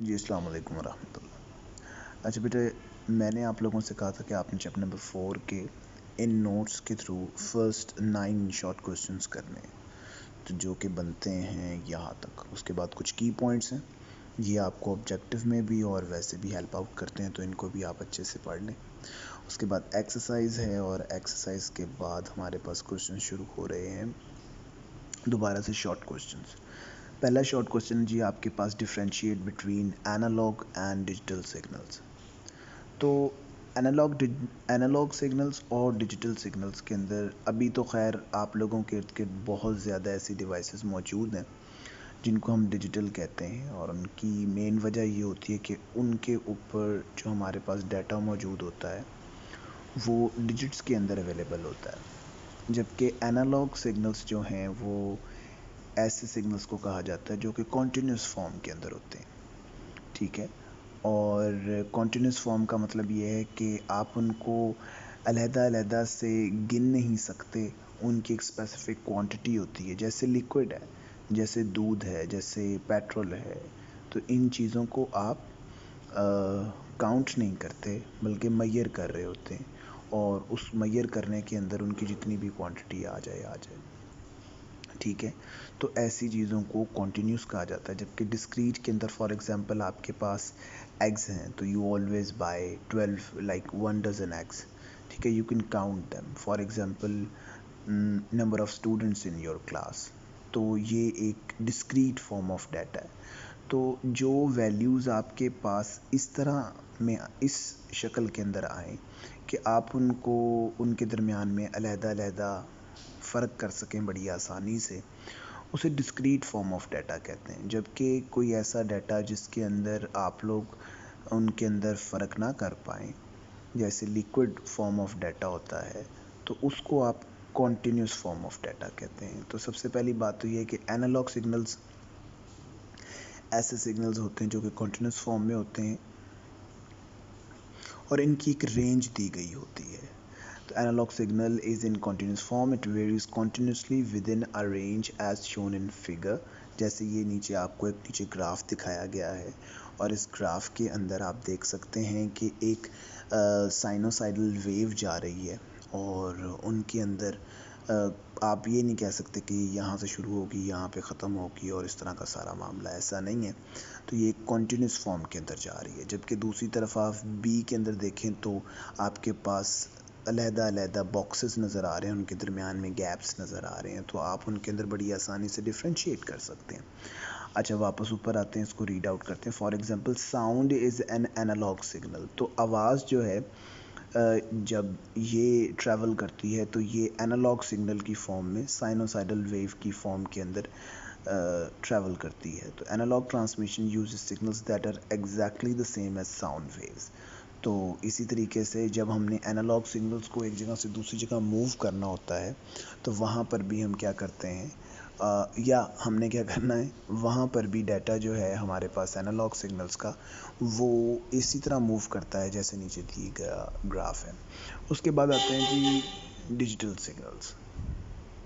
जी अस्सलाम वालेकुम रहमतुल्लाह। अच्छा बेटे, मैंने आप लोगों से कहा था कि आपने चैप्टर नंबर 4 के इन नोट्स के थ्रू फर्स्ट 9 शॉर्ट क्वेश्चंस करने हैं, तो जो कि बनते हैं यहाँ तक। उसके बाद कुछ की पॉइंट्स हैं, ये आपको ऑब्जेक्टिव में भी और वैसे भी हेल्प आउट करते हैं, तो इनको भी आप अच्छे से पढ़ लें। उसके बाद एक्सरसाइज है और एक्सरसाइज के बाद हमारे पास क्वेश्चन शुरू हो रहे हैं दोबारा से शॉर्ट क्वेश्चंस। पहला शॉर्ट क्वेश्चन जी आपके पास, differentiate between analog and digital signals. तो एनालॉग सिग्नल्स और डिजिटल सिग्नल्स के अंदर अभी तो खैर आप लोगों के इर्द गिर्द बहुत ज़्यादा ऐसी डिवाइसेस मौजूद हैं जिनको हम डिजिटल कहते हैं, और उनकी मेन वजह ये होती है कि उनके ऊपर जो हमारे पास डाटा मौजूद होता है वो डिजिट्स के अंदर अवेलेबल होता है। जबकि एनालॉग सिग्नल्स जो हैं वो ऐसे सिग्नल्स को कहा जाता है जो कि कॉन्टीन्यूस फॉर्म के अंदर होते हैं, ठीक है। और कॉन्टीन्यूस फॉर्म का मतलब ये है कि आप उनको अलहदा से गिन नहीं सकते, उनकी एक स्पेसिफिक क्वांटिटी होती है। जैसे लिक्विड है, जैसे दूध है, जैसे पेट्रोल है, तो इन चीज़ों को आप काउंट नहीं करते बल्कि मैयर कर रहे होते हैं, और उस मैयर करने के अंदर उनकी जितनी भी क्वांटिटी आ जाए, ठीक है। तो ऐसी चीज़ों को कॉन्टीन्यूस कहा जाता है। जबकि डिस्क्रीट के अंदर फॉर एग्जांपल आपके पास एग्स हैं, तो you always buy 12 like 1 dozen eggs, ठीक है। You can count them, for example number of students in your class. तो ये एक डिस्क्रीट फॉर्म ऑफ डाटा है। तो जो वैल्यूज़ आपके पास इस तरह में, इस शक्ल के अंदर आए कि आप उनको उनके दरमियान में अलहदा फ़र्क कर सकें बड़ी आसानी से, उसे डिस्क्रीट फॉर्म ऑफ डाटा कहते हैं। जबकि कोई ऐसा डाटा जिसके अंदर आप लोग उनके अंदर फ़र्क ना कर पाएँ, जैसे लिक्विड फॉर्म ऑफ डाटा होता है, तो उसको आप कॉन्टीन्यूस फॉर्म ऑफ डाटा कहते हैं। तो सबसे पहली बात तो ये है कि एनालॉग सिग्नल्स ऐसे सिग्नल्स होते हैं जो कि कॉन्टीन्यूस फॉर्म में होते हैं और इनकी एक रेंज दी गई होती है। तो analogue signal is in continuous form, it varies continuously within a range as shown in figure। जैसे ये नीचे आपको एक नीचे ग्राफ दिखाया गया है, और इस ग्राफ के अंदर आप देख सकते हैं कि एक साइनोसाइडल वेव जा रही है, और उनके अंदर आप ये नहीं कह सकते कि यहाँ से शुरू होगी यहाँ पे ख़त्म होगी और इस तरह का सारा मामला, ऐसा नहीं है। तो ये कॉन्टीन्यूस फॉर्म के अंदर जा रही है। जबकि दूसरी तरफ आप बी के अंदर देखें तो आपके पास अलहदा बॉक्सेस नज़र आ रहे हैं, उनके दरमियान में गैप्स नज़र आ रहे हैं, तो आप उनके अंदर बड़ी आसानी से डिफ्रेंशिएट कर सकते हैं। अच्छा, वापस ऊपर आते हैं, इसको रीड आउट करते हैं। For example, sound is an analogue signal. तो आवाज़ जो है जब ये ट्रैवल करती है तो ये एनालॉग सिग्नल की फॉर्म में, साइनोसाइडल वेव की फॉर्म के अंदर ट्रैवल करती है। तो analogue transmission use signals that are exactly the same as sound waves. तो इसी तरीके से जब हमने एनालॉग सिग्नल्स को एक जगह से दूसरी जगह मूव करना होता है, तो वहाँ पर भी हम क्या करते हैं, या हमने क्या करना है, वहाँ पर भी डाटा जो है हमारे पास एनालॉग सिग्नल्स का, वो इसी तरह मूव करता है जैसे नीचे दी गया ग्राफ है। उसके बाद आते हैं जी डिजिटल सिग्नल्स।